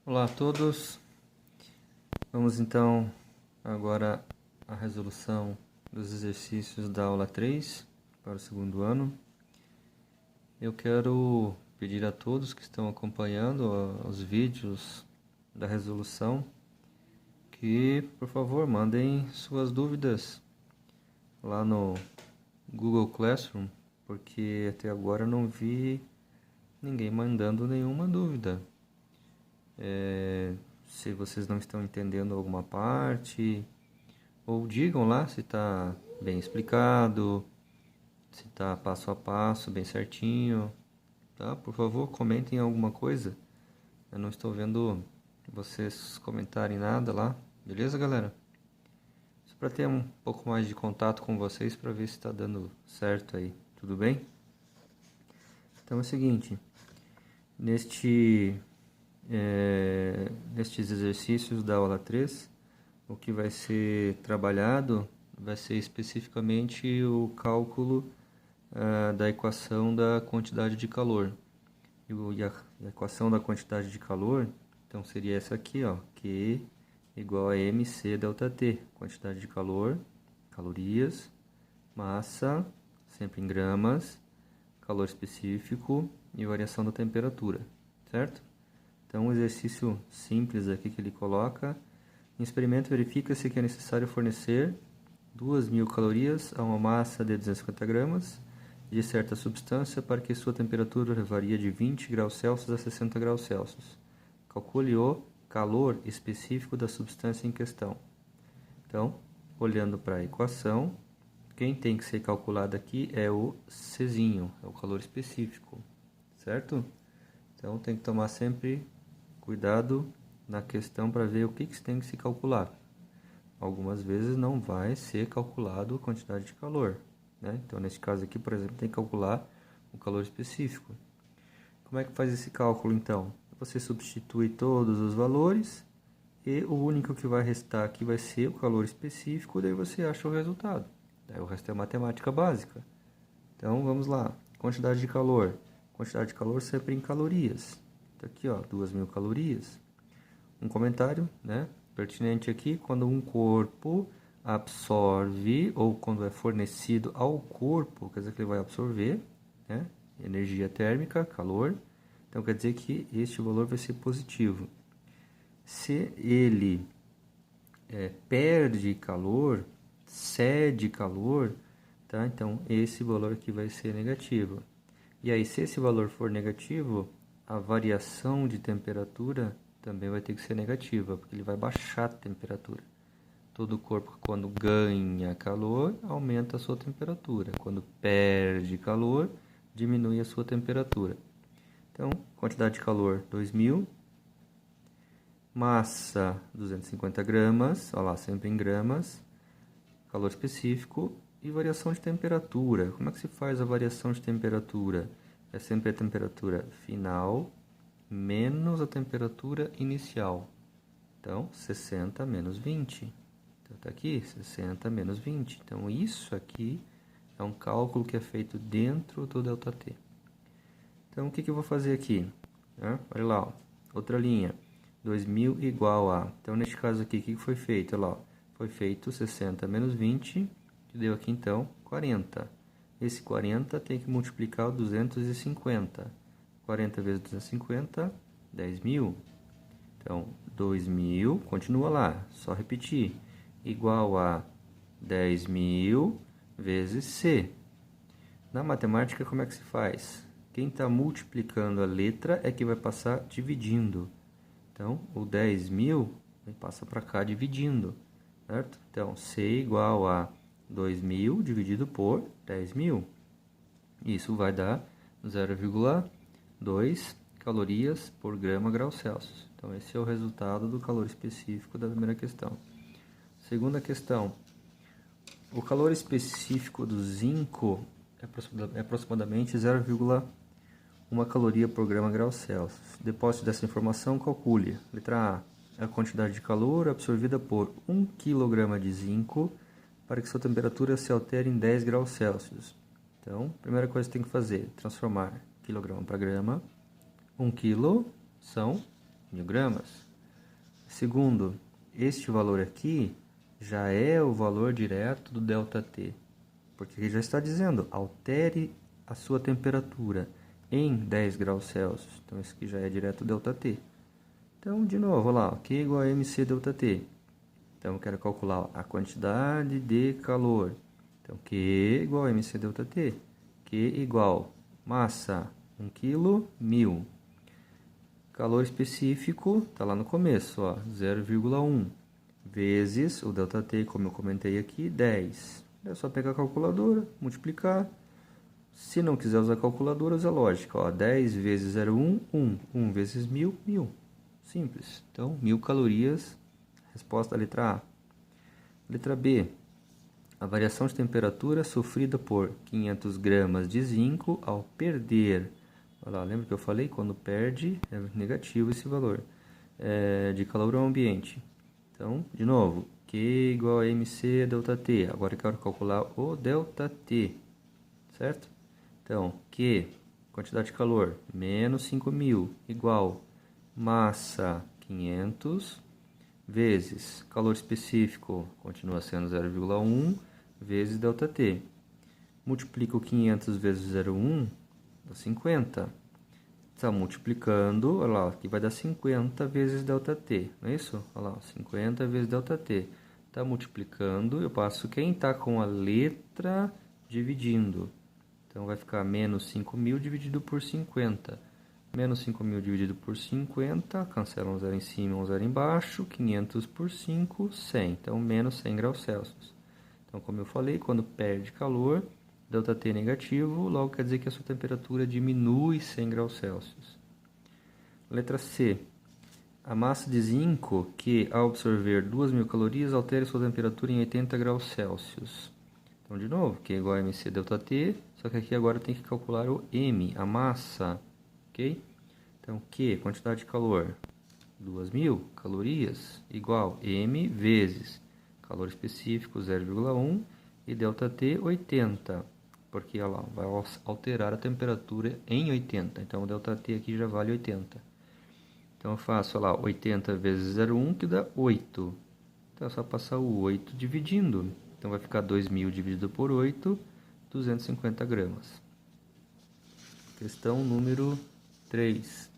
Olá a todos, vamos então agora à resolução dos exercícios da aula 3 para o segundo ano. Eu quero pedir a todos que estão acompanhando os vídeos da resolução que, por favor, mandem suas dúvidas lá no Google Classroom, porque até agora eu não vi ninguém mandando nenhuma dúvida. Se vocês não estão entendendo alguma parte, ou digam lá se está bem explicado, se está passo a passo, bem certinho, tá? Por favor, comentem alguma coisa. Eu não estou vendo vocês comentarem nada lá, beleza, galera? Só para ter um pouco mais de contato com vocês, para ver se está dando certo aí, tudo bem? Então é o seguinte, nestes exercícios da aula 3, o que vai ser trabalhado vai ser especificamente o cálculo da equação da quantidade de calor. E a equação da quantidade de calor, então seria essa aqui, ó, Q igual a mc delta T, quantidade de calor, calorias, massa, sempre em gramas, calor específico e variação da temperatura, certo? Então, um exercício simples aqui que ele coloca: em experimento verifica-se que é necessário fornecer 2.000 calorias a uma massa de 250 gramas de certa substância para que sua temperatura varie de 20 graus Celsius a 60 graus Celsius. Calcule o calor específico da substância em questão. Então, olhando para a equação, quem tem que ser calculado aqui é o Czinho, é o calor específico, certo? Então, tem que tomar sempre cuidado na questão para ver o que tem que se calcular. Algumas vezes não vai ser calculado a quantidade de calor, né? Então, nesse caso aqui, por exemplo, tem que calcular o calor específico. Como é que faz esse cálculo, então? Você substitui todos os valores e o único que vai restar aqui vai ser o calor específico, daí você acha o resultado. Daí o resto é matemática básica. Então, vamos lá. Quantidade de calor. Quantidade de calor sempre em calorias. Então, aqui, ó, 2.000 calorias. Um comentário, né, pertinente aqui: quando um corpo absorve, ou quando é fornecido ao corpo, quer dizer que ele vai absorver, né, energia térmica, calor, então quer dizer que este valor vai ser positivo. Se ele perde calor, cede calor, tá? Então esse valor aqui vai ser negativo. E aí, se esse valor for negativo, a variação de temperatura também vai ter que ser negativa, porque ele vai baixar a temperatura. Todo corpo, quando ganha calor, aumenta a sua temperatura. Quando perde calor, diminui a sua temperatura. Então, quantidade de calor, 2.000. Massa, 250 gramas. Olha lá, sempre em gramas. Calor específico. E variação de temperatura. Como é que se faz a variação de temperatura? É sempre a temperatura final menos a temperatura inicial. Então, 60 menos 20. Então, está aqui, 60 menos 20. Então, isso aqui é um cálculo que é feito dentro do ΔT. Então, o que eu vou fazer aqui? Olha lá, ó, outra linha. 2.000 igual a... Então, neste caso aqui, o que foi feito? Olha lá, ó, foi feito 60 menos 20, que deu aqui, então, 40. Esse 40 tem que multiplicar o 250. 40 vezes 250, 10.000. Então, 2.000, continua lá, só repetir, igual a 10.000 vezes C. Na matemática, como é que se faz? Quem está multiplicando a letra é que vai passar dividindo. Então, o 10.000 passa para cá dividindo, certo? Então, C igual a 2.000 dividido por 10.000. Isso vai dar 0,2 calorias por grama grau Celsius. Então, esse é o resultado do calor específico da primeira questão. Segunda questão. O calor específico do zinco é aproximadamente 0,1 caloria por grama grau Celsius. Depósito dessa informação, calcule. Letra A. A quantidade de calor absorvida por 1 kg de zinco para que sua temperatura se altere em 10 graus Celsius. Então, a primeira coisa que tem que fazer é transformar quilograma para grama. 1 quilo são 1000 gramas. Segundo, este valor aqui já é o valor direto do ΔT, porque ele já está dizendo, altere a sua temperatura em 10 graus Celsius. Então, isso aqui já é direto ΔT. Então, de novo, olha lá, Q igual a mc ΔT. Então, eu quero calcular a quantidade de calor. Então, Q igual a mc ΔT. Q igual massa, 1 kg, 1000. Calor específico, está lá no começo, ó, 0,1. Vezes o ΔT, como eu comentei aqui, 10. É só pegar a calculadora, multiplicar. Se não quiser usar calculadora, usa lógica. Ó, 10 vezes 0,1, 1. 1 vezes 1000, 1000. Simples. Então, 1000 calorias. Resposta da letra A. Letra B. A variação de temperatura sofrida por 500 gramas de zinco ao perder. Olha lá, lembra que eu falei? Quando perde, é negativo esse valor de calor ao ambiente. Então, de novo, Q igual a mc ΔT. Agora eu quero calcular o ΔT, certo? Então, Q, quantidade de calor, menos 5.000, igual massa 500, vezes calor específico, continua sendo 0,1, vezes ΔT. Multiplico 500 vezes 0,1, dá 50. Está multiplicando, olha lá, aqui vai dar 50 vezes ΔT, não é isso? Olha lá, 50 vezes ΔT. Está multiplicando, eu passo quem está com a letra dividindo. Então, vai ficar menos 5.000 dividido por 50. Menos 5.000 dividido por 50, cancela um zero em cima e um zero embaixo. 500 por 5, 100. Então, menos 100 graus Celsius. Então, como eu falei, quando perde calor, ΔT negativo, logo quer dizer que a sua temperatura diminui 100 graus Celsius. Letra C. A massa de zinco que, ao absorver 2.000 calorias, altera sua temperatura em 80 graus Celsius. Então, de novo, Q igual a mc ΔT, só que aqui agora tem que calcular o M, a massa, ok? Então, Q, quantidade de calor, 2.000 calorias, igual M vezes calor específico, 0,1, e ΔT, 80, porque olha lá, vai alterar a temperatura em 80, então o ΔT aqui já vale 80. Então, eu faço, olha lá, 80 vezes 0,1, que dá 8. Então, é só passar o 8 dividindo. Então, vai ficar 2.000 dividido por 8, 250 gramas. Questão número 3.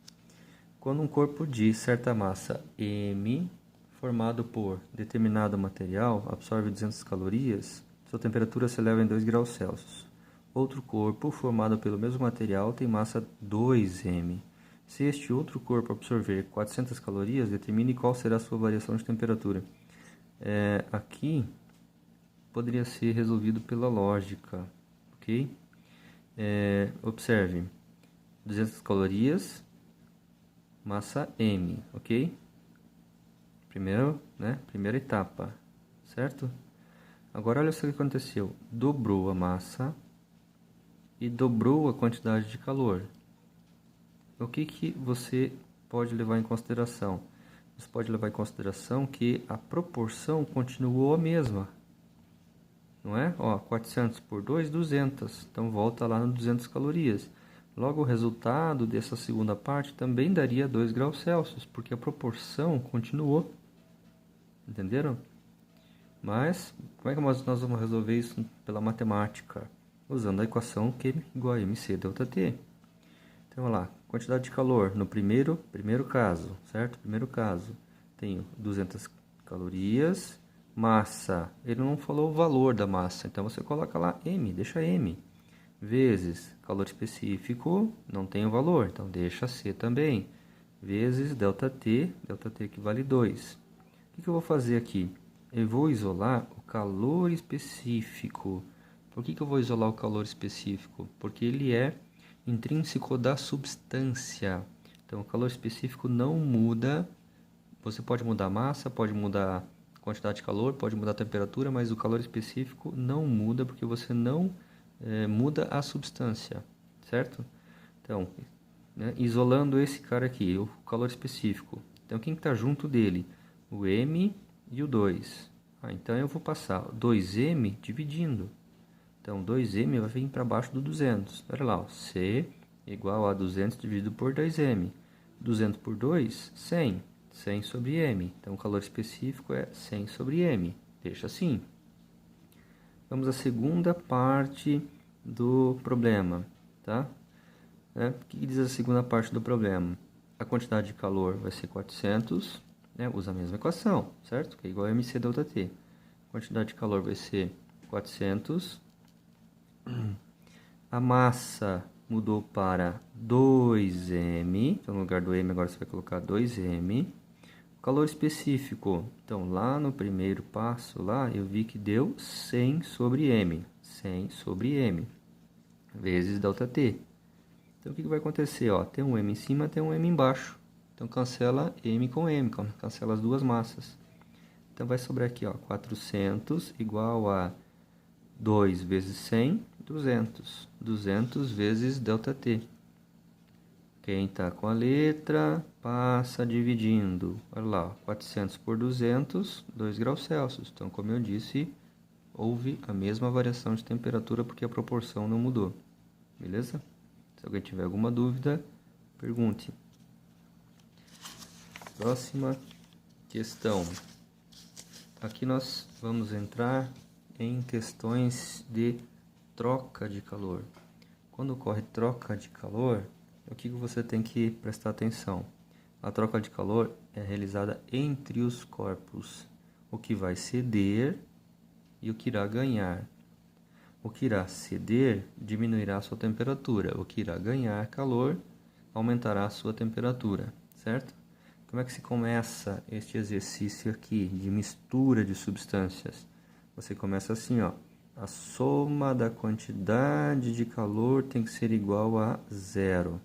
Quando um corpo de certa massa M, formado por determinado material, absorve 200 calorias, sua temperatura se eleva em 2 graus Celsius. Outro corpo, formado pelo mesmo material, tem massa 2M. Se este outro corpo absorver 400 calorias, determine qual será a sua variação de temperatura. Aqui poderia ser resolvido pela lógica, ok? Observe, 200 calorias, massa M, ok? Primeira etapa, certo? Agora olha só o que aconteceu, dobrou a massa e dobrou a quantidade de calor. O que você pode levar em consideração? Você pode levar em consideração que a proporção continuou a mesma. Não é? Ó, 400 por 2, 200. Então, volta lá no 200 calorias. Logo, o resultado dessa segunda parte também daria 2 graus Celsius, porque a proporção continuou. Entenderam? Mas, como é que nós vamos resolver isso pela matemática? Usando a equação Q igual a mc ΔT. Então, olha lá, quantidade de calor no primeiro caso, certo? Primeiro caso, tenho 200 calorias. Massa, ele não falou o valor da massa, então você coloca lá M, deixa M, vezes calor específico, não tem o valor, então deixa C também, vezes ΔT que vale 2. O que eu vou fazer aqui? Eu vou isolar o calor específico. Por que eu vou isolar o calor específico? Porque ele é intrínseco da substância. Então, o calor específico não muda. Você pode mudar a massa, pode mudar a quantidade de calor, pode mudar a temperatura, mas o calor específico não muda porque você não muda a substância, certo? Então, isolando esse cara aqui, o calor específico. Então, quem está junto dele? O M e o 2. Então, eu vou passar 2M dividindo. Então, 2M vai vir para baixo do 200. Olha lá, ó, C igual a 200 dividido por 2M. 200 por 2, 100. 100 sobre m. Então, o calor específico é 100 sobre m. Deixa assim. Vamos à segunda parte do problema, tá? O que diz a segunda parte do problema? A quantidade de calor vai ser 400, né? Usa a mesma equação, certo? Que é igual a mc delta T. A quantidade de calor vai ser 400. A massa mudou para 2m. Então, no lugar do m, agora você vai colocar 2m. O calor específico. Então, lá no primeiro passo, lá, eu vi que deu 100 sobre m. 100 sobre m. Vezes ΔT. Então, o que vai acontecer? Ó, tem um m em cima, tem um m embaixo. Então, cancela m com m. Cancela as duas massas. Então, vai sobrar aqui, ó, 400 igual a 2 vezes 100, 200. 200 vezes ΔT. Quem está com a letra, passa dividindo. Olha lá, 400 por 200, 2 graus Celsius. Então, como eu disse, houve a mesma variação de temperatura porque a proporção não mudou. Beleza? Se alguém tiver alguma dúvida, pergunte. Próxima questão. Aqui nós vamos entrar em questões de troca de calor. Quando ocorre troca de calor, o que você tem que prestar atenção? A troca de calor é realizada entre os corpos, o que vai ceder e o que irá ganhar. O que irá ceder diminuirá a sua temperatura, o que irá ganhar calor aumentará a sua temperatura, certo? Como é que se começa este exercício aqui de mistura de substâncias? Você começa assim, ó. A soma da quantidade de calor tem que ser igual a 0.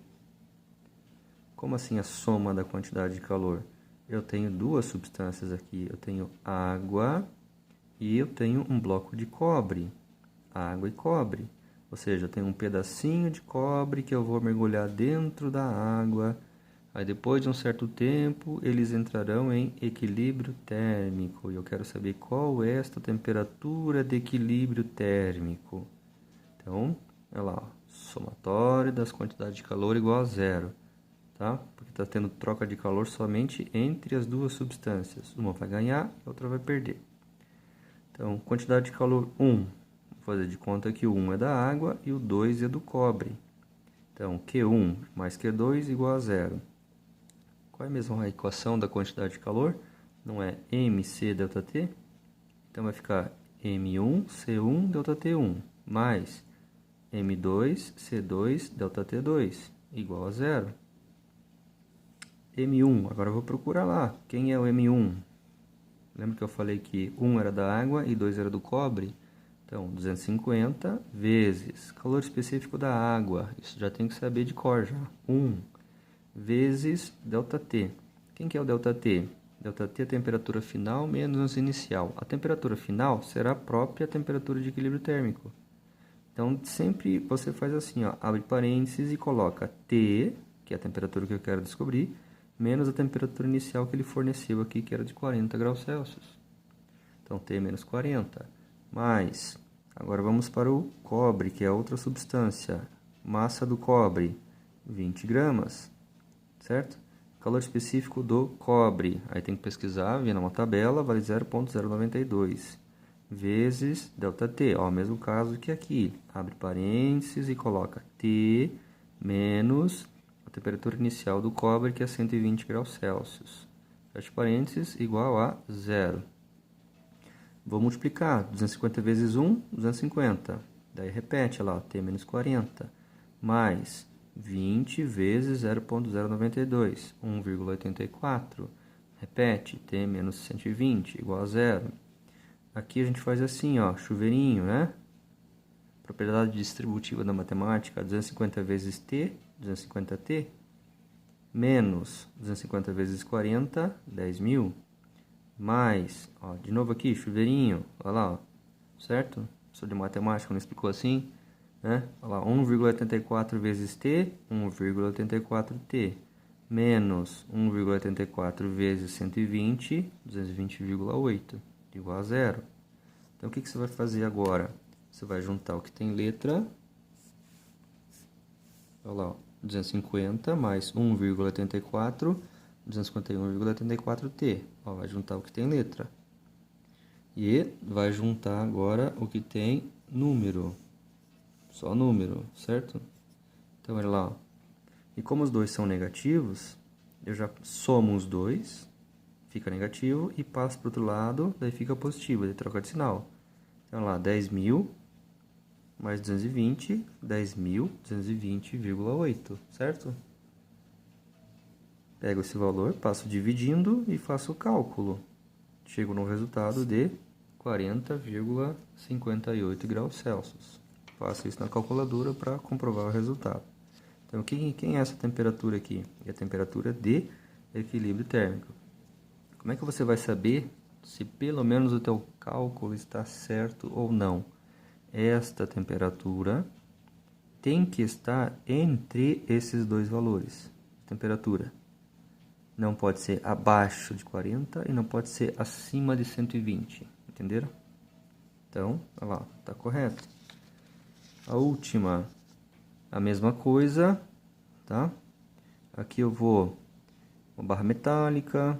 Como assim a soma da quantidade de calor? Eu tenho duas substâncias aqui. Eu tenho água e eu tenho um bloco de cobre. Água e cobre. Ou seja, eu tenho um pedacinho de cobre que eu vou mergulhar dentro da água. Aí depois de um certo tempo, eles entrarão em equilíbrio térmico. E eu quero saber qual é esta temperatura de equilíbrio térmico. Então, olha lá, ó, somatório das quantidades de calor igual a 0. Tá? Porque está tendo troca de calor somente entre as duas substâncias. Uma vai ganhar, a outra vai perder. Então, quantidade de calor 1. Vou fazer de conta que o 1 é da água e o 2 é do cobre. Então, Q1 mais Q2 igual a 0. Qual é mesmo a equação da quantidade de calor? Não é mc ΔT? Então vai ficar M1 C1 ΔT1 mais M2 C2 ΔT2 igual a 0. M1, agora eu vou procurar lá. Quem é o M1? Lembra que eu falei que 1 era da água e 2 era do cobre? Então, 250 vezes calor específico da água. Isso já tem que saber de cor já. 1 vezes ΔT. Quem que é o ΔT? ΔT é a temperatura final menos inicial. A temperatura final será a própria temperatura de equilíbrio térmico. Então, sempre você faz assim, ó, abre parênteses e coloca T, que é a temperatura que eu quero descobrir, menos a temperatura inicial que ele forneceu aqui, que era de 40 graus Celsius. Então, T menos 40. Mais, agora vamos para o cobre, que é outra substância. Massa do cobre, 20 gramas. Certo? Calor específico do cobre. Aí tem que pesquisar, vir numa tabela, vale 0,092. Vezes ΔT. Ó, mesmo caso que aqui. Abre parênteses e coloca T menos a temperatura inicial do cobre, que é 120 graus Celsius. Fecha parênteses, igual a 0. Vou multiplicar. 250 vezes 1, 250. Daí repete, olha lá, T menos 40. Mais 20 vezes 0,092, 1,84. Repete, T menos 120, igual a 0. Aqui a gente faz assim, ó, chuveirinho, né? Propriedade distributiva da matemática, 250 vezes T, 250T, menos 250 vezes 40, 10.000. Mais, ó, de novo aqui, chuveirinho, olha lá, ó, certo? O professor de matemática não explicou assim? Né? Olha lá, 1,84 vezes T, 1,84T, menos 1,84 vezes 120, 220,8, igual a 0. Então, o que você vai fazer agora? Você vai juntar o que tem letra, olha lá, ó, 250 mais 1,84, 251,84t. Ó, vai juntar o que tem letra. E vai juntar agora o que tem número. Só número, certo? Então, olha lá, ó. E como os dois são negativos, eu já somo os dois, fica negativo, e passo para o outro lado, daí fica positivo, daí troca de sinal. Então, lá, 10.000 mais 220, 10.220,8, certo? Pego esse valor, passo dividindo e faço o cálculo. Chego no resultado de 40,58 graus Celsius. Faço isso na calculadora para comprovar o resultado. Então, quem é essa temperatura aqui? É a temperatura de equilíbrio térmico. Como é que você vai saber se pelo menos o teu cálculo está certo ou não? Esta temperatura tem que estar entre esses dois valores. Temperatura não pode ser abaixo de 40 e não pode ser acima de 120. Entenderam? Então, olha lá, está correto. A última, a mesma coisa, tá? Aqui eu vou uma barra metálica,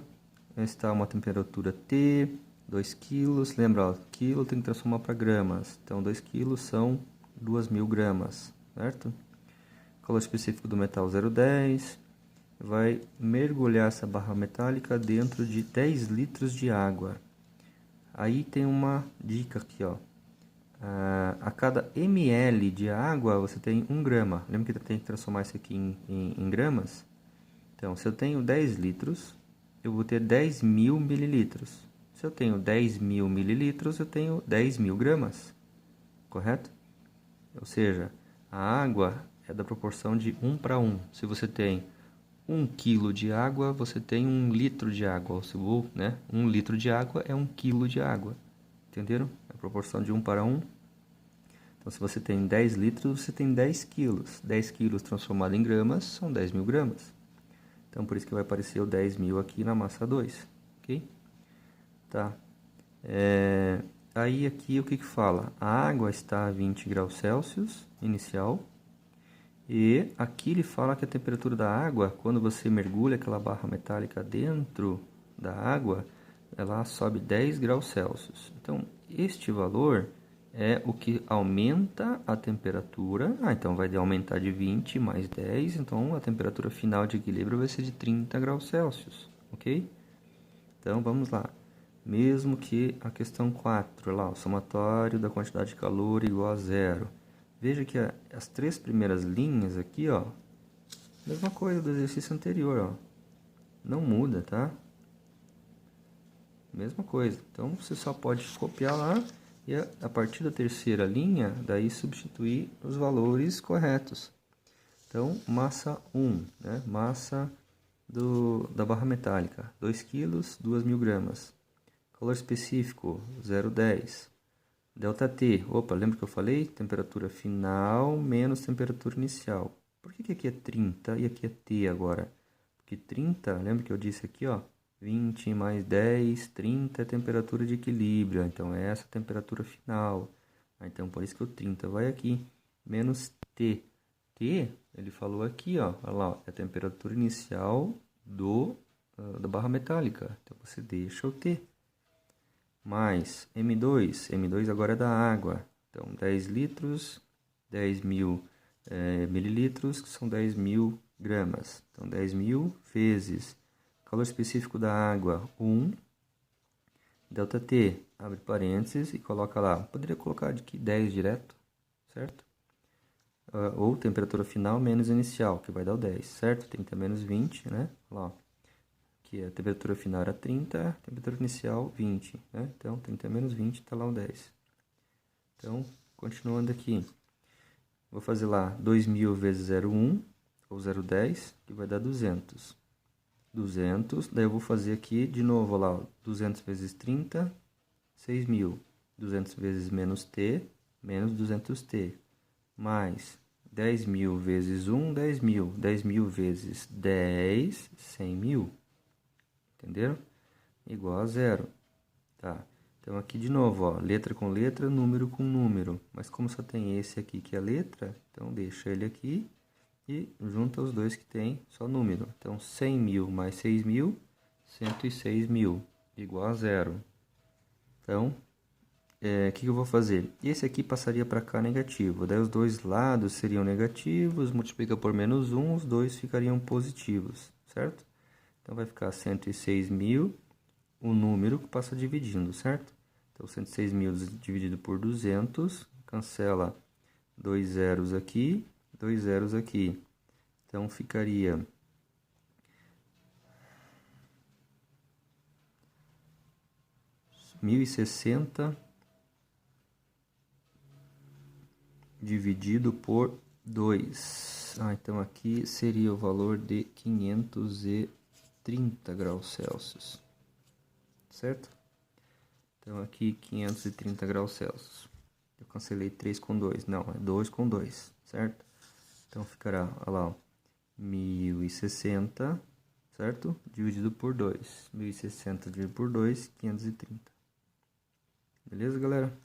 está uma temperatura T, 2 kg, lembra, ó, quilo tem que transformar para gramas, então 2 kg são 2.000 gramas, certo? Calor específico do metal 0,10, vai mergulhar essa barra metálica dentro de 10 litros de água. Aí tem uma dica aqui, ó. A cada ml de água você tem 1 grama. Lembra que tem que transformar isso aqui em gramas? Então, se eu tenho 10 litros, eu vou ter 10.000 mililitros. Se eu tenho 10.000 mililitros, eu tenho 10.000 gramas. Correto? Ou seja, a água é da proporção de 1 para 1. Se você tem 1 quilo de água, você tem 1 litro de água. Né? 1 litro de água é 1 quilo de água. Entenderam? A proporção de 1 para 1. Então, se você tem 10 litros, você tem 10 quilos. 10 quilos transformado em gramas são 10.000 gramas. Então, por isso que vai aparecer o 10.000 aqui na massa 2. Ok? Tá. Aí, aqui, o que fala? A água está a 20 graus Celsius, inicial. E aqui ele fala que a temperatura da água, quando você mergulha aquela barra metálica dentro da água, ela sobe 10 graus Celsius. Então, este valor é o que aumenta a temperatura. Então vai aumentar de 20 mais 10, então a temperatura final de equilíbrio vai ser de 30 graus Celsius, ok? Então vamos lá. Mesmo que a questão 4, lá, o somatório da quantidade de calor igual a zero. Veja que as 3 primeiras linhas aqui, ó, mesma coisa do exercício anterior, ó. Não muda, tá? Mesma coisa. Então você só pode copiar lá e a partir da terceira linha, daí substituir os valores corretos. Então, massa 1, né? Massa da barra metálica, 2 kg, 2.000 gramas. Calor específico, 0,10. Delta T, opa, lembra que eu falei? Temperatura final menos temperatura inicial. Por que aqui é 30 e aqui é T agora? Porque 30, lembra que eu disse aqui, ó? 20 mais 10, 30 é temperatura de equilíbrio. Então, é essa a temperatura final. Então, por isso que o 30 vai aqui. Menos T. T, ele falou aqui, ó. Olha lá, ó, é a temperatura inicial da barra metálica. Então, você deixa o T. Mais M2. M2 agora é da água. Então, 10 litros, 10.000 mililitros, que são 10.000 gramas. Então, 10.000 vezes calor específico da água, 1. Delta T, abre parênteses e coloca lá. Poderia colocar aqui 10 direto, certo? Ou temperatura final menos inicial, que vai dar o 10, certo? 30 menos 20, né? Lá, ó. Aqui a temperatura final era 30, temperatura inicial 20, né? Então, 30 menos 20 está lá o 10. Então, continuando aqui. Vou fazer lá 2.000 vezes 0,1, ou 0,10, que vai dar 200. 200, daí eu vou fazer aqui de novo lá, ó, 200 vezes 30, 6.000. 200 vezes menos T, menos 200T. Mais 10.000 vezes 1, 10.000. 10.000 vezes 10, 100.000. Entenderam? Igual a zero. Tá. Então, aqui de novo, ó, letra com letra, número com número. Mas como só tem esse aqui que é letra, então deixa ele aqui. e junta os dois que tem só número. Então, 100.000 mais 6.000, 106.000, igual a zero. Então, o que eu vou fazer? Esse aqui passaria para cá negativo. Daí os dois lados seriam negativos, multiplica por menos 1, os dois ficariam positivos, certo? Então, vai ficar 106.000, o número que passa dividindo, certo? Então, 106.000 dividido por 200, cancela 2 zeros aqui, 2 zeros aqui. Então, ficaria 1.060 dividido por 2. Então, aqui seria o valor de 530 graus Celsius, certo? Então, aqui 530 graus Celsius. Eu cancelei 3 com 2, não, é 2 com 2, certo? Então, ficará, olha lá, ó, 1.060, certo? Dividido por 2. 1.060 dividido por 2, 530. Beleza, galera?